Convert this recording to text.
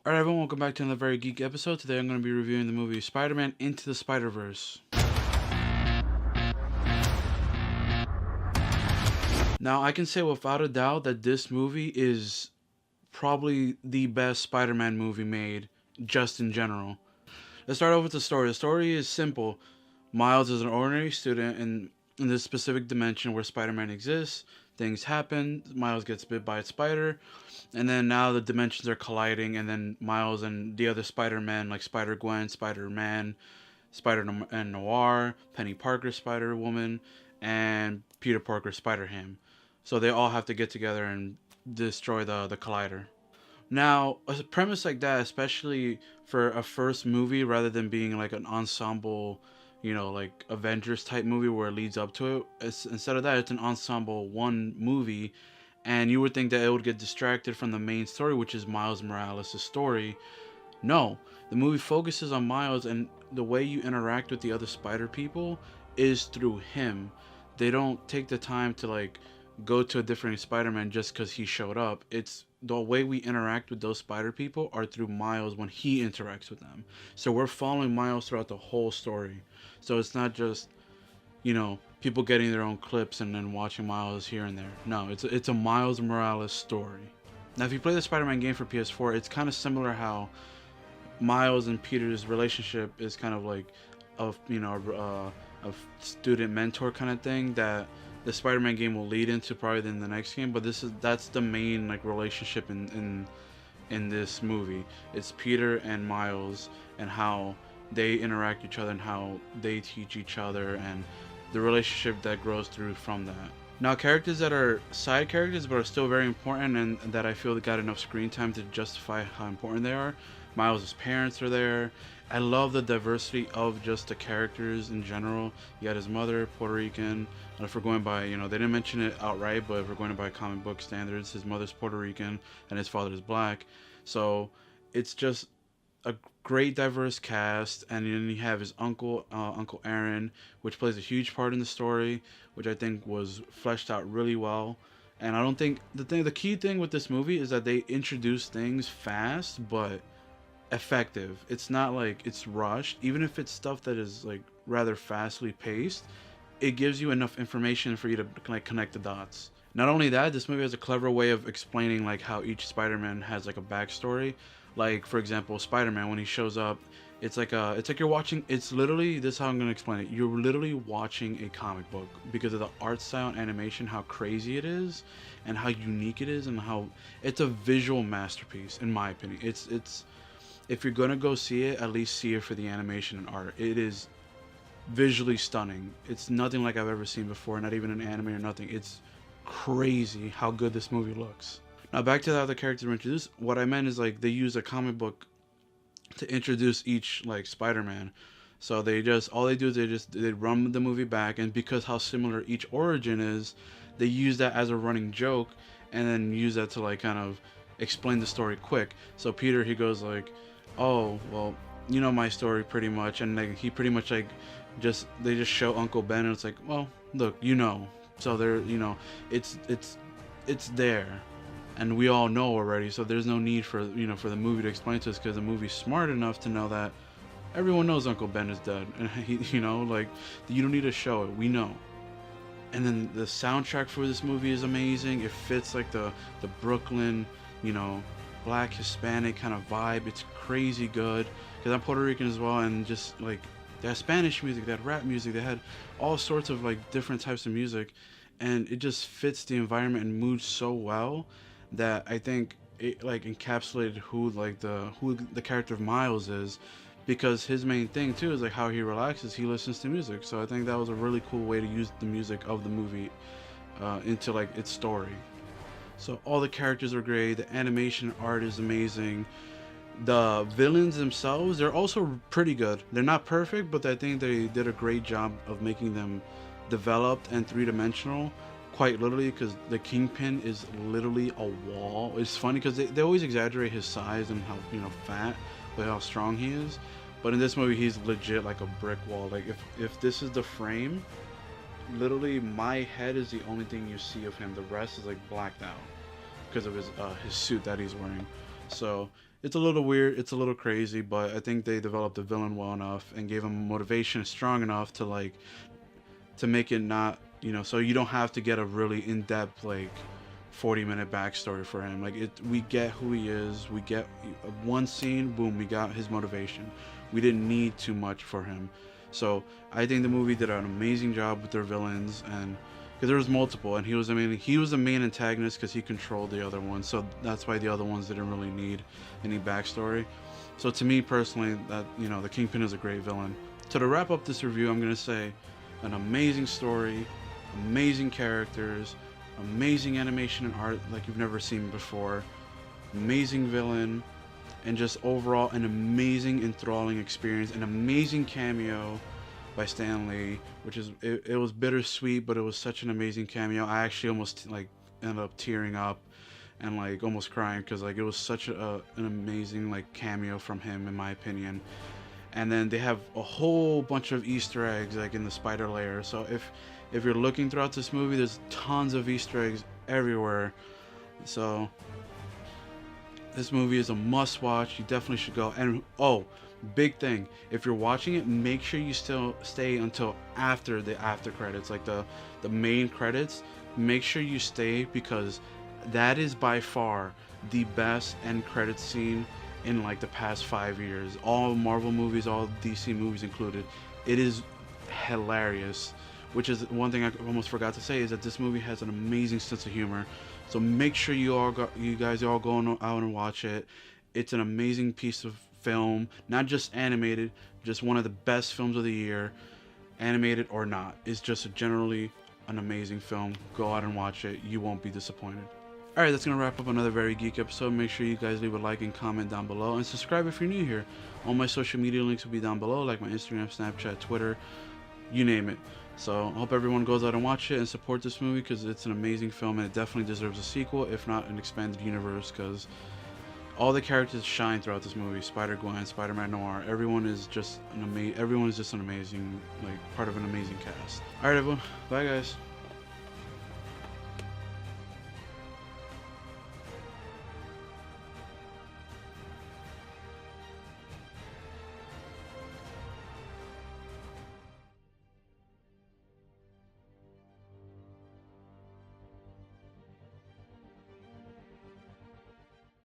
Alright everyone, welcome back to another very geek episode. Today I'm going to be reviewing the movie Spider-Man Into the Spider-Verse. Now I can say without a doubt that this movie is probably the best Spider-Man movie made, just in general. Let's start off with the story. The story is simple. Miles is an ordinary student in this specific dimension where Spider-Man exists. Things happen. Miles gets bit by a spider, and then now the dimensions are colliding, and then Miles and the other Spider-Men, like Spider-Gwen, Spider-Man, and Noir, Penny Parker, Spider-Woman, and Peter Parker, Spider-Ham. So they all have to get together and destroy the collider. Now, a premise like that, especially for a first movie, rather than being like an ensemble, like Avengers type movie where it leads up to it, instead of that, it's an ensemble one movie, and you would think that it would get distracted from the main story, which is Miles Morales' story. No, the movie focuses on Miles, and the way you interact with the other Spider people is through him. They don't take the time to like go to a different Spider-Man just because he showed up. It's the way we interact with those Spider people are through Miles when he interacts with them. So we're following Miles throughout the whole story. So it's not just, people getting their own clips and then watching Miles here and there. No, it's a Miles Morales story. Now, if you play the Spider-Man game for PS4, it's kind of similar how Miles and Peter's relationship is kind of like a student mentor kind of thing that the Spider-Man game will lead into probably in the next game, but that's the main like relationship in this movie. It's Peter and Miles and how they interact with each other and how they teach each other and the relationship that grows through from that. Now, characters that are side characters but are still very important and that I feel that got enough screen time to justify how important they are. Miles' parents are there. I love the diversity of just the characters in general. You got his mother, Puerto Rican. And if we're going by, they didn't mention it outright, but if we're going by comic book standards, his mother's Puerto Rican and his father is black. So it's just a great diverse cast. And then you have his uncle, Uncle Aaron, which plays a huge part in the story, which I think was fleshed out really well. And I don't think the key thing with this movie is that they introduce things fast, but effective. It's not like it's rushed. Even if it's stuff that is like rather fastly paced, it gives you enough information for you to like connect the dots. Not only that, this movie has a clever way of explaining like how each Spider-Man has like a backstory. Like for example, Spider-Man, when he shows up, it's like you're watching. It's literally, this is how I'm gonna explain it. You're literally watching a comic book because of the art style and animation, how crazy it is, and how unique it is, and how it's a visual masterpiece in my opinion. It's if you're gonna go see it, at least see it for the animation and art. It is visually stunning. It's nothing like I've ever seen before, not even an anime or nothing. It's crazy how good this movie looks. Now back to the other characters were introduced. What I meant is like they use a comic book to introduce each like Spider-Man. So all they do is they run the movie back, and because how similar each origin is, they use that as a running joke and then use that to like kind of explain the story quick. So Peter, he goes like, oh well, you know my story pretty much, and like he pretty much like they just show Uncle Ben and it's like, well look, so they're it's there and we all know already, so there's no need for for the movie to explain to us, because the movie's smart enough to know that everyone knows Uncle Ben is dead, and he like you don't need to show it, we know. And then the soundtrack for this movie is amazing. It fits like the Brooklyn, black Hispanic kind of vibe. It's crazy good because I'm Puerto Rican as well, and just like they had Spanish music, they had rap music, they had all sorts of like different types of music, and it just fits the environment and mood so well that I think it like encapsulated who the character of Miles is, because his main thing too is like how he relaxes, he listens to music. So I think that was a really cool way to use the music of the movie into like its story. So all the characters are great, the animation art is amazing. The villains themselves, they're also pretty good. They're not perfect, but I think they did a great job of making them developed and three-dimensional, quite literally, because the Kingpin is literally a wall. It's funny because they always exaggerate his size and how fat, but how strong he is. But in this movie, he's legit like a brick wall. Like if this is the frame, literally my head is the only thing you see of him. The rest is like blacked out because of his suit that he's wearing. So it's a little weird, it's a little crazy, but I think they developed the villain well enough and gave him motivation strong enough to like to make it not, so you don't have to get a really in-depth like 40-minute backstory for him. Like we get who he is. We get one scene, boom, we got his motivation. We didn't need too much for him. So I think the movie did an amazing job with their villains, and because there was multiple, and he was the main antagonist because he controlled the other ones. So that's why the other ones didn't really need any backstory. So to me personally, that the Kingpin is a great villain. So to wrap up this review, I'm gonna say an amazing story, amazing characters, amazing animation and art like you've never seen before, amazing villain, and just overall an amazing enthralling experience, an amazing cameo by Stan Lee, which is it was bittersweet, but it was such an amazing cameo. I actually almost like ended up tearing up and like almost crying because like it was such an amazing like cameo from him, in my opinion. And then they have a whole bunch of Easter eggs like in the spider layer. So if you're looking throughout this movie, there's tons of Easter eggs everywhere. So this movie is a must watch. You definitely should go. And oh, big thing, if you're watching it, make sure you still stay until after the after credits, like the main credits. Make sure you stay, because that is by far the best end credit scene in like the past 5 years. All Marvel movies, all DC movies included. It is hilarious. Which is one thing I almost forgot to say, is that this movie has an amazing sense of humor. So make sure you guys all go out and watch it. It's an amazing piece of film, not just animated, just one of the best films of the year, animated or not. It's just generally an amazing film. Go out and watch it. You won't be disappointed. Alright, that's going to wrap up another Very Geek episode. Make sure you guys leave a like and comment down below, and subscribe if you're new here. All my social media links will be down below, like my Instagram, Snapchat, Twitter, you name it. So I hope everyone goes out and watch it and support this movie, because it's an amazing film and it definitely deserves a sequel, if not an expanded universe, because all the characters shine throughout this movie. Spider-Gwen, Spider-Man Noir, everyone is just an amazing, like part of an amazing cast. Alright everyone, bye guys.